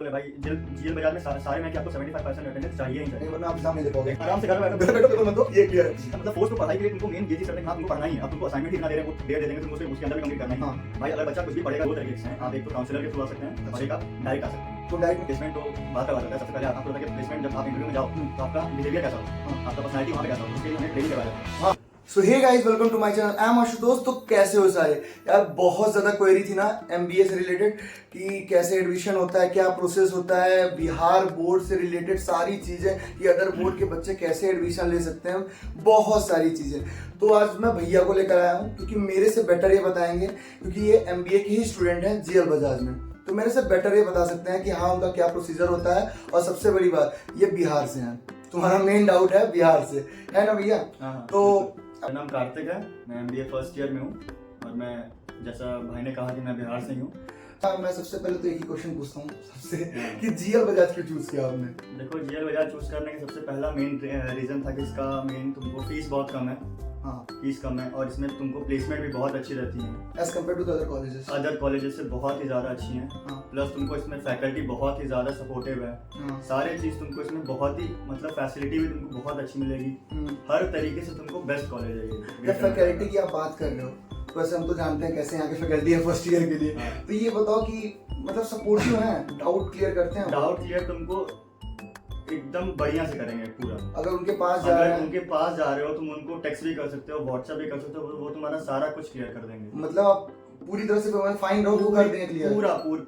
भाई जीएल बाजार में सारे में कि आपको 75% अटेंडेंस चाहिए ही चाहिए, वरना आप एग्जाम नहीं दे पाओगे। आराम से घर बैठो पेपर मत दो, ये क्लियर है। मतलब फोर्स तो पढ़ाई के लिए तुमको मेन ये चीज करते हैं, हाँ तुमको पढ़ना ही है। अब तुमको असाइनमेंट ही ना दे रहे हैं, वो डेट दे देंगे, तुमको उसके अंदर भी कंप्लीट करना ही है। भाई अगर बच्चा कुछ भी पढ़ेगा दो तरीके से हैं, आप एक तो काउंसलर के थ्रू आ सकते हैं और एक आप डायरेक्ट आ सकते हैं। तो डायरेक्ट प्लेसमेंट तो बात का बात है। सबसे पहले आपको पता है कि प्लेसमेंट जब आप इंटरव्यू में जाओ तो आपका बिहेवियर कैसा हो, आपका पर्सनैलिटी वहाँ पे कैसा हो, उसके लिए हमें ट्रेनिंग करवाया जाता है। So hey guys, welcome to my channel. I am Ashutosh. तो कैसे हो सारे यार? बहुत ज्यादा क्वेरी थी ना एमबीए से रिलेटेड कि कैसे एडमिशन होता है, क्या प्रोसेस होता है, बिहार बोर्ड से रिलेटेड सारी चीजें कि अदर बोर्ड के बच्चे कैसे एडमिशन ले सकते हैं, बहुत सारी चीजें। तो आज मैं भैया को लेकर आया हूँ क्योंकि मेरे से बेटर ये बताएंगे, क्योंकि ये एमबीए के ही स्टूडेंट हैं जीएल बजाज में। तो मेरे से बेटर ये बता सकते हैं कि हाँ उनका क्या प्रोसीजर होता है। और सबसे बड़ी बात, ये बिहार से हैं। तुम्हारा मेन डाउट है बिहार से, है ना भैया? तो मेरा नाम कार्तिक है, मैं एमबीए फर्स्ट ईयर में हूँ और मैं जैसा भाई ने कहा कि मैं बिहार से ही हूँ। मैं सबसे पहले तो एक ही क्वेश्चन पूछता हूँ सबसे कि जीएल बजाज क्यों चूज किया आपने? देखो, जीएल बजाज चूज करने का सबसे पहला मेन रीजन था कि इसका मेन तुमको फीस बहुत कम है। हाँ, फीस कम है और इसमें तुमको प्लेसमेंट भी बहुत अच्छी रहती है as compare to other colleges. Other colleges से बहुत ही ज़्यादा अच्छी हैं। हाँ, प्लस तुमको इसमें फैकल्टी बहुत ही ज़्यादा सपोर्टिव है। हाँ, सारे चीज़ तुमको इसमें बहुत ही मतलब फैसिलिटी भी तुमको बहुत अच्छी मिलेगी। हर तरीके से तुमको बेस्ट कॉलेज है ये। जब फैकल्टी की आप बात कर रहे हो, वैसे हम तो जानते हैं कैसे यहाँ की फैकल्टी है फर्स्ट ईयर के लिए। तो ये बताओ कि मतलब सपोर्टिव है, डाउट क्लियर करते हैं? डाउट क्लियर तुमको एकदम बढ़िया से करेंगे पूरा। अगर उनके पास जा रहे अगर हैं, उनके पास जा रहे हो तुम उनको टेक्स्ट भी कर सकते हो, व्हाट्सएप भी कर सकते हो, वो तुम्हारा सारा कुछ क्लियर कर देंगे। मतलब आप पूरी तरह से फाइन रहो वो कर देंगे क्लियर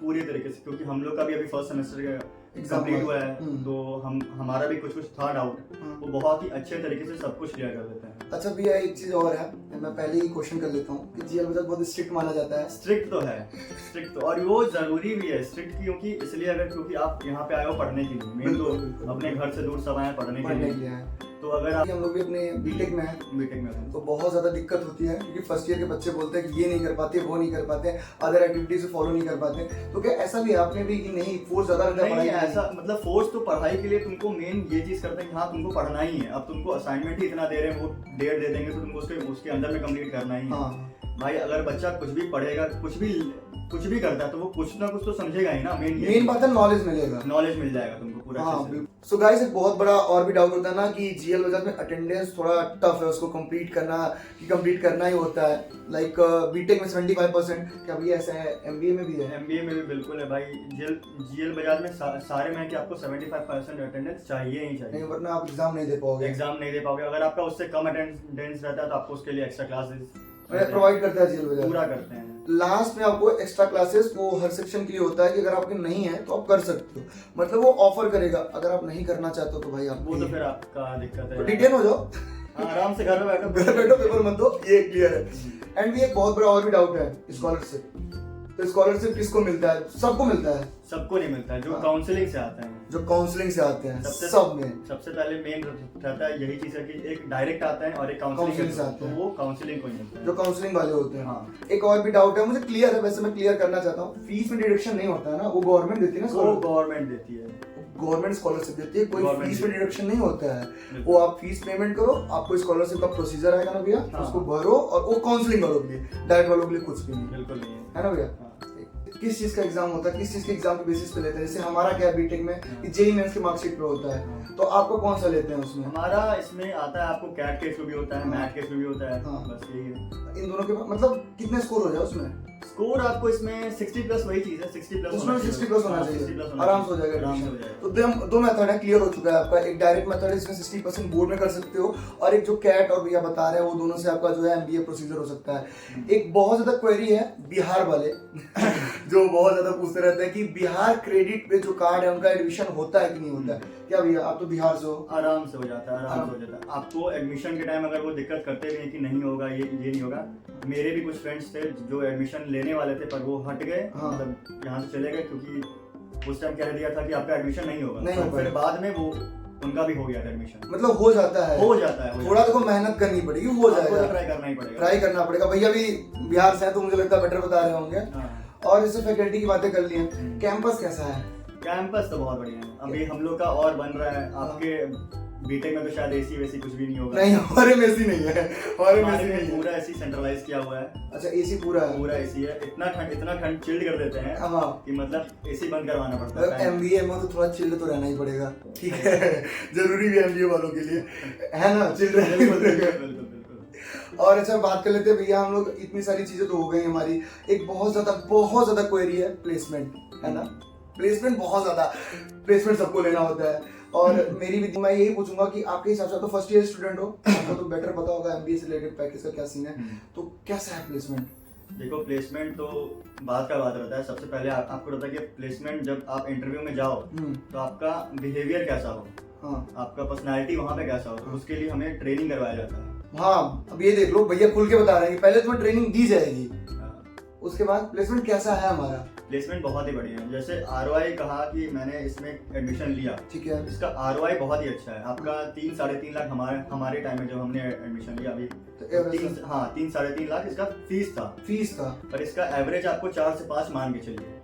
पूरी तरीके से, क्योंकि हम लोग का भी अभी फर्स्ट सेमेस्टर का एग्जाम कंप्लीट हुआ है। तो हमारा भी कुछ था डाउट, वो बहुत ही अच्छे तरीके से सब कुछ क्लियर कर देते हैं। अच्छा भैया, एक चीज और है, मैं पहले ही क्वेश्चन कर लेता हूँ कि जीएल बजाज बहुत स्ट्रिक्ट माना जाता है। स्ट्रिक्ट तो है, स्ट्रिक्ट तो, और वो जरूरी भी है स्ट्रिक्ट, क्योंकि इसलिए क्योंकि आप यहाँ पे आए हो पढ़ने के लिए, मेन तो अपने घर से दूर सब आए पढ़ने के लिए। तो अगर आप हम लोग भी अपने बीटेक में हैं, बीटेक में तो बहुत ज्यादा दिक्कत होती है क्योंकि फर्स्ट ईयर के बच्चे बोलते हैं कि ये नहीं कर पाते, वो नहीं कर पाते, अदर एक्टिविटीज फॉलो नहीं कर पाते। तो क्या ऐसा भी है आपने भी कि नहीं फोर्स ज्यादा रहता है? नहीं, ऐसा मतलब फोर्स तो पढ़ाई के लिए तुमको मेन ये चीज करते हैं कि हाँ तुमको पढ़ना ही है। अब तुमको असाइनमेंट ही इतना दे रहे हैं, वो डेट दे देंगे तो तुमको उसके अंदर में कंप्लीट करना ही है। भाई अगर बच्चा कुछ भी पढ़ेगा, कुछ भी करता है तो वो कुछ ना कुछ तो समझेगा ही ना। मेन बात है नॉलेज मिलेगा, नॉलेज मिल जाएगा तुमको पूरा। हाँ। सो गाइस, एक बहुत बड़ा और भी डाउट होता है ना कि जीएल बजाज में अटेंडेंस थोड़ा टफ है, उसको कंप्लीट करना ही होता है। लाइक बीटेक में 75%, क्या भी ऐसा है? एमबीए में भी है? एमबीए में भी बिल्कुल है भाई। जीएल बजाज में सारे में कि आपको 75% अटेंडेंस चाहिए ही चाहिए, नहीं वरना आप एग्जाम नहीं दे पाओगे। अगर आपका उससे कम अटेंडेंस रहता है तो आपको उसके लिए एक्स्ट्रा क्लासेस प्रोवाइड करता है जीएल बजाज, पूरा करते हैं। लास्ट में आपको एक्स्ट्रा क्लासेस वो हर सेक्शन के लिए होता है कि अगर आपके नहीं है तो आप कर सकते हो, मतलब वो ऑफर करेगा। अगर आप नहीं करना चाहते हो तो भाई आप वो तो फिर आपका दिक्कत है, तो डिटेन हो जाओ, आराम से घर में बैठो पेपर मत दो, ये क्लियर है। एंड भी एक बहुत बड़ा और भी डाउट है स्कॉलरशिप। तो स्कॉलरशिप किसको मिलता है? सबको मिलता है? सबको नहीं मिलता है, जो काउंसलिंग से आते हैं, से आते हैं सब में। सबसे पहले मेन रहता है यही चीज है कि एक डायरेक्ट आता है और एक काउंसलिंग से आते हैं, तो वो काउंसलिंग को ही मिलता है, जो काउंसलिंग वाले होते हैं। हाँ। एक और भी डाउट है, मुझे क्लियर है, वैसे मैं क्लियर करना चाहता हूँ। फीस में डिडक्शन नहीं होता है ना, वो गवर्नमेंट देती है ना? वो गवर्नमेंट देती है, गवर्नमेंट स्कॉलरशिप देती है, कोई फीस में डिडक्शन नहीं होता है। वो आप फीस पेमेंट करो, आपको स्कॉलरशिप का प्रोसीजर आएगा ना भैया, उसको भरो, और वो काउंसलिंग वालों के लिए, डायरेक्ट वालों के लिए कुछ भी नहीं। बिल्कुल नहीं है ना भैया? किस चीज का एग्जाम होता है, किस चीज के एग्जाम के बेसिस पे लेते हैं? जैसे हमारा क्या है बीटेक में जेईई मेंस की मार्कशीट पे होता है, तो आपको कौन सा लेते हैं उसमें? हमारा इसमें आता है, आपको कैट के थ्रू भी होता है, मैट के थ्रू भी होता है। बस यही है। इन दोनों के मतलब कितने स्कोर हो जाए उसमें? स्कोर आपको इसमें 60 प्लस, वही चीज है 60 प्लस, उसमें 60 प्लस होना चाहिए, आराम से हो जाएगा, आराम से हो जाएगा। तो दो मेथड है, क्लियर हो चुका है आपका। एक डायरेक्ट मेथड है जिसमें 60% बोर्ड में कर सकते हो, और एक जो कैट और भैया बता रहे हैं वो दोनों से आपका जो है एमबीए प्रोसीजर हो सकता है। एक बहुत ज्यादा क्वेरी है बिहार वाले जो बहुत ज्यादा पूछते रहते हैं कि बिहार क्रेडिट पे जो कार्ड है उनका एडमिशन होता है कि नहीं होता है? क्या भैया आप तो बिहार से हो? आराम से हो जाता है, आराम से हो जाता है। आपको एडमिशन के टाइम अगर वो दिक्कत करते भी हैं कि नहीं होगा, ये नहीं होगा, मेरे भी कुछ फ्रेंड्स थे जो एडमिशन लेने वाले थे पर वो हट गए, मतलब यहाँ से चले गए, क्योंकि उस टाइम कह दिया था कि आपका एडमिशन नहीं होगा, फिर बाद में वो उनका भी हो गया था एडमिशन। मतलब हो जाता है थोड़ा तो मेहनत करनी पड़ेगी, हो जाएगा, ट्राई करना ही पड़ेगा, ट्राई करना पड़ेगा। भैया भी बिहार से है तो मुझे लगता है बेटर बता रहे होंगे। और इससे फैकल्टी की बातें कर ली हैं, कैंपस कैसा है? कैंपस तो बहुत बढ़िया है, अभी हम लोग का और बन रहा है। आपके बीटेक में तो शायद एसी वैसी कुछ भी नहीं होगा। नहीं, हमारे में ऐसी नहीं है, हमारे में हमारे ऐसी में नहीं है। पूरा एसी सेंट्रलाइज किया हुआ है। अच्छा, एसी पूरा है? पूरा एसी है। इतना ठंड चिल्ड कर देते हैं हाँ, कि मतलब एसी बंद करवाना पड़ता है। एमबीए में तो थोड़ा चिल्ड तो रहना ही पड़ेगा, ठीक है, जरूरी भी एमबीए वालों के लिए, है ना, चिल्ड रहना ही पड़ेगा। बिल्कुल। और अच्छा, बात कर लेते हैं भैया, हम लोग इतनी सारी चीजें तो हो गई हमारी, एक बहुत ज्यादा क्वेरी है प्लेसमेंट, है ना। प्लेसमेंट बहुत ज्यादा, प्लेसमेंट सबको लेना होता है। और मेरी भी, मैं यही पूछूंगा कि आपके हिसाब से, तो फर्स्ट ईयर स्टूडेंट हो, आपको तो बेटर पता होगा एमबीए से रिलेटेड पैकेज का क्या सीन है, तो कैसा है प्लेसमेंट? देखो, प्लेसमेंट तो बात रहता है। सबसे पहले आपको रहता है कि प्लेसमेंट जब आप इंटरव्यू में जाओ तो आपका बिहेवियर कैसा हो, हाँ, आपका पर्सनालिटी वहाँ पे कैसा हो, तो उसके लिए हमें ट्रेनिंग करवाया जाता है। हाँ, अब ये देख लो, भैया खुल के बता रहे हैं, पहले तुम्हें ट्रेनिंग दी जाएगी, उसके बाद प्लेसमेंट कैसा है हमारा? प्लेसमेंट बहुत ही बढ़िया है। जैसे ROI कहा कि मैंने इसमें एडमिशन लिया, ठीक है, इसका ROI बहुत ही अच्छा है। आपका 3-3.5 लाख हमारे टाइम में जब हमने एडमिशन लिया, अभी 3-3.5 लाख इसका फीस था। पर इसका एवरेज आपको 4 से 5 मान के चलिए।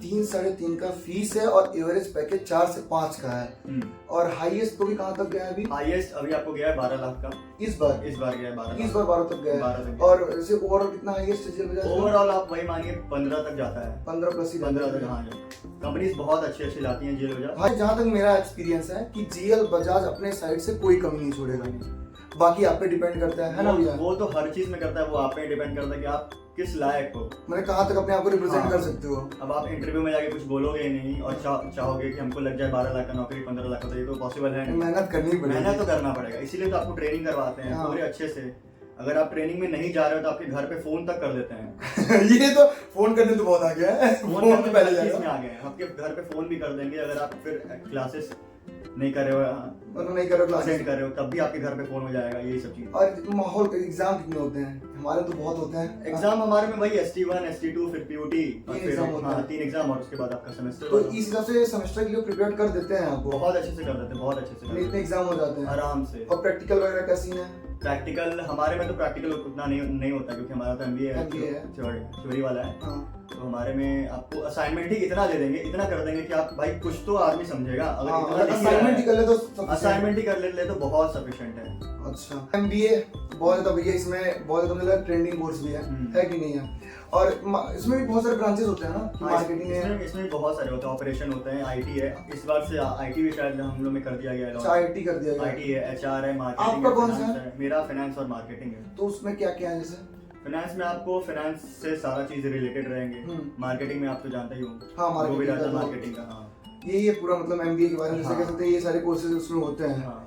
3-3.5 का फीस है और एवरेज पैकेज 4 से 5 का है। और हाईएस्ट तो भी कहाँ तक गया है अभी? हाईएस्ट अभी आपको गया है 12 लाख का। इस बार गया है 12 तक गया है। 12 तक। और जैसे ओवरऑल कितना हाईएस्ट है? ओवरऑल आप वही मानिए 15 तक जाता है। 15 प्लस ही 15 तक। हाँ, कंपनीज बहुत अच्छी लाती हैं जेल बजाज। भाई, जहाँ तक मेरा एक्सपीरियंस है कि जेल बजाज अपने साइड से कोई कमी नहीं छोड़ेगा, बाकी आप पे डिपेंड करता है ना भैया? वो तो हर चीज में करता है, वो आप पे डिपेंड करता है कि आप किस लायक हो, मैंने कहाँ तक अपने आप को रिप्रेजेंट कर सकते हो। अब आप इंटरव्यू में जाके कुछ बोलोगे ही नहीं और चाहोगे कि हमको लग जाए 12 लाख का नौकरी 15 लाख का, तो ये तो पॉसिबल है नहीं। मेहनत करनी पड़ेगी, मेहनत तो करना पड़ेगा, इसीलिए तो आपको ट्रेनिंग करवाते हैं पूरे अच्छे से। अगर आप ट्रेनिंग में नहीं जा रहे हो तो आपके घर पे फोन तक कर देते हैं। ये तो फोन करने तो बहुत आ गया है, फोन करने पहले चीज में आ गए हैं, आपके घर पे फोन भी कर देंगे। अगर आप फिर क्लासेस नहीं कर रहे हो, अटेंड कर रहे हो, तब भी आपके घर पे फोन हो जाएगा, यही सब चीज। और माहौल, एग्जाम कितने होते हैं? हमारे तो बहुत होते हैं एग्जाम। हमारे में वही ST1 ST2 फिर PUT, 3 एग्जाम और उसके बाद आपका सेमेस्टर। तो इस हिसाब से सेमेस्टर के लिए प्रिपेयर कर देते हैं आपको? बहुत अच्छे से कर देते हैं, बहुत अच्छे से। इतने एग्जाम हो जाते हैं आराम से। और प्रैक्टिकल वगैरह का सीन है? प्रैक्टिकल हमारे में तो प्रैक्टिकल उतना नहीं होता, क्योंकि हमारा तो MBA है, थ्योरी वाला है। तो हमारे में आपको असाइनमेंट ही इतना दे देंगे, इतना कर देंगे कि आप भाई कुछ तो आदमी समझेगा। अगर असाइनमेंट ही कर ले तो असाइनमेंट ही कर ले तो बहुत सफिशिएंट है। अच्छा, MBA बहुत ज्यादा भैया, इसमें बहुत ज्यादा मतलब ट्रेंडिंग कोर्स भी है कि नहीं है? और इसमें भी बहुत सारे ब्रांचेस होते हैं ना, मार्केटिंग है, इसमें बहुत सारे होते हैं, ऑपरेशन होते हैं, IT है। इस बार से IT भी शायद हम लोग में कर दिया गया है। IT कर दिया गया, IT है, HR है, मार्केटिंग। आपका कौन सा है? मेरा फाइनेंस और मार्केटिंग है। तो उसमें क्या क्या है? जैसे फाइनेंस में आपको फाइनेंस से सारा चीज रिलेटेड रहेंगे। मार्केटिंग में आप तो जानते ही हो। हाँ, मार्केटिंग का। हाँ, यही है पूरा, मतलब MBA के बारे में जैसे कह सकते हैं, ये सारे कोर्सेज उसमें होते हैं। हाँ।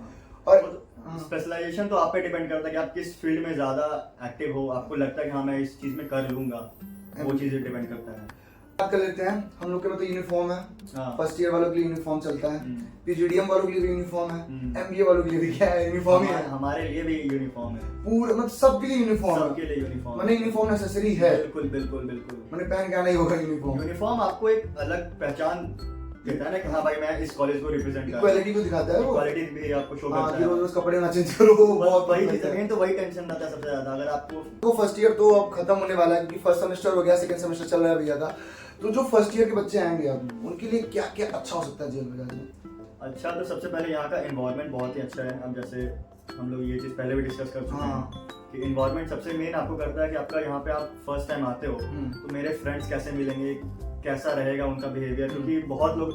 और स्पेशलाइजेशन तो आप पे डिपेंड करता है कि आप किस फील्ड में ज्यादा एक्टिव हो, आपको लगता है कि हाँ मैं इस चीज में कर लूंगा, वो चीज डिपेंड करता है। बात कर लेते हैं हम लोग के, मतलब यूनिफॉर्म है, फर्स्ट ईयर वालों के लिए यूनिफॉर्म चलता है, PGDM वालों के लिए भी यूनिफॉर्म है, MBA वालों के लिए भी क्या है? यूनिफॉर्म ही है। हमारे लिए भी यूनिफॉर्म है पूरा, मतलब सबके लिए यूनिफॉर्म है। सबके लिए यूनिफॉर्म, मैंने यूनिफॉर्म नेसेसरी है। बिल्कुल। मैंने पहन के आना ही होगा यूनिफॉर्म। यूनिफॉर्म आपको एक अलग पहचान देता है ना कि हाँ भाई मैं इस कॉलेज को रिप्रेजेंट कर रहा हूं। क्वालिटी को दिखाता है वो, क्वालिटी भी आपको शो करता है। रोज कपड़े ना चेंज करो, बहुत वही चीज है, तो वही टेंशन रहता है सबसे ज्यादा। अगर आपको तो फर्स्ट ईयर तो अब खत्म होने वाला है, क्योंकि फर्स्ट सेमेस्टर हो गया, सेकंड सेमेस्टर चल रहा है भैया का। तो जो फर्स्ट ईयर के बच्चे आएंगे अब, उनके लिए क्या क्या अच्छा हो सकता है जेल बजाज में? अच्छा, तो सबसे पहले यहाँ का एनवायरनमेंट बहुत ही अच्छा है। अब जैसे हम लोग ये चीज़ पहले भी डिस्कस कर चुके हैं कि एनवायरनमेंट सबसे मेन आपको करता है कि आपका यहाँ पे आप फर्स्ट टाइम आते हो तो मेरे फ्रेंड्स कैसे मिलेंगे, कैसा रहेगा उनका बिहेवियर। क्योंकि बहुत लोग,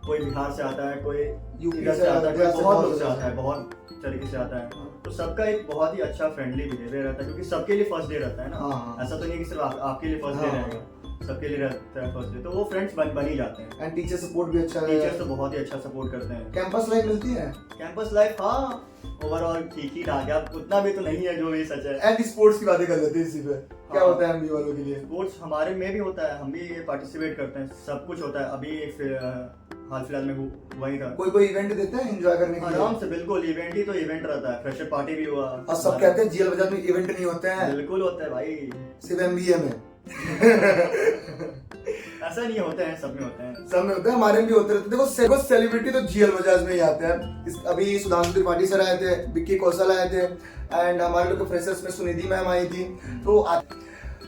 कोई बिहार से आता है, कोई यूपी से आता है, बहुत लोग से आता है, बहुत तरीके से आता है। तो सबका एक बहुत ही अच्छा फ्रेंडली बिहेवियर रहता है, क्योंकि सबके लिए फर्स्ट डे रहता है ना। ऐसा तो नहीं कि सिर्फ आपके लिए फर्स्ट डे रहेगा, सबके लिए रहता है फर्स्ट डे। तो वो फ्रेंड्स बन ही जाते हैं। एंड टीचर सपोर्ट भी अच्छा है, टीचर्स तो बहुत ही अच्छा सपोर्ट करते हैं। कैंपस लाइफ मिलती है? कैंपस लाइफ हाँ ओवरऑल ठीक ही ठाक है, अब उतना भी तो नहीं है जो भी सच है। एंड स्पोर्ट्स की बातें कर लेते हैं इसी पे। क्या होता है MBA वालों के लिए? स्पोर्ट्स हमारे में भी होता है, हम भी पार्टिसिपेट करते हैं, सब कुछ होता है। अभी हाल फिलहाल में वही था। कोई इवेंट देते हैं एंजॉय करने के लिए? आराम से, बिल्कुल। इवेंट ही तो इवेंट रहता है, फ्रेशर पार्टी भी हुआ। और सब कहते हैं जेल बजाज में इवेंट नहीं होते हैं। बिल्कुल होता है भाई, सिर्फ MBA में। ऐसा नहीं होते हैं, सब में होते हैं। सब में होते हैं, हमारे में भी होते रहते हैं। देखो सेलिब्रिटी तो जेल बजाज में ही आते हैं। अभी सुधांशु त्रिपाठी सर आए थे, विक्की कौशल आए थे, एंड हमारे लोग के फ्रेशर्स में सुनिधि मैम आई थी। तो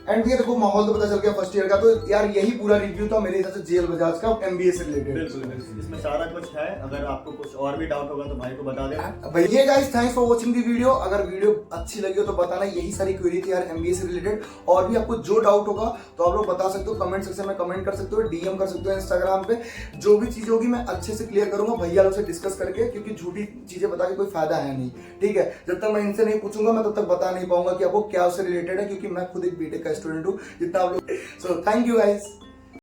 एंड भैया देखो माहौल तो पता चल गया फर्स्ट ईयर का, तो यार यही पूरा रिव्यू था मेरे हिसाब से जेएल बजाज का एमबीए से रिलेटेड। बिल्कुल इसमें सारा कुछ है, अगर आपको कुछ और भी डाउट होगा तो भाई को बता देना। भैया guys thanks for watching the video. अगर वीडियो अच्छी लगी हो तो बताना, यही सारी क्वेरी थी यार एमबीए से रिलेटेड। और भी आपको जो डाउट होगा तो आप लोग बता सकते हो, कमेंट सेक्शन में कमेंट कर सकते हो, डीएम कर सकते हो इंस्टाग्राम पे। जो भी चीज होगी मैं अच्छे से क्लियर करूंगा भैया लोग से डिस्कस करके, क्योंकि झूठी चीजें बता के कोई फायदा है नहीं, ठीक है। जब तक मैं इनसे नहीं पूछूंगा मैं तब तक बता नहीं पाऊंगा कि आपको क्या उससे रिलेटेड है, क्योंकि मैं खुद एक बीटेक का स्टूडेंट हूँ जितना आप लोग। So thank you guys.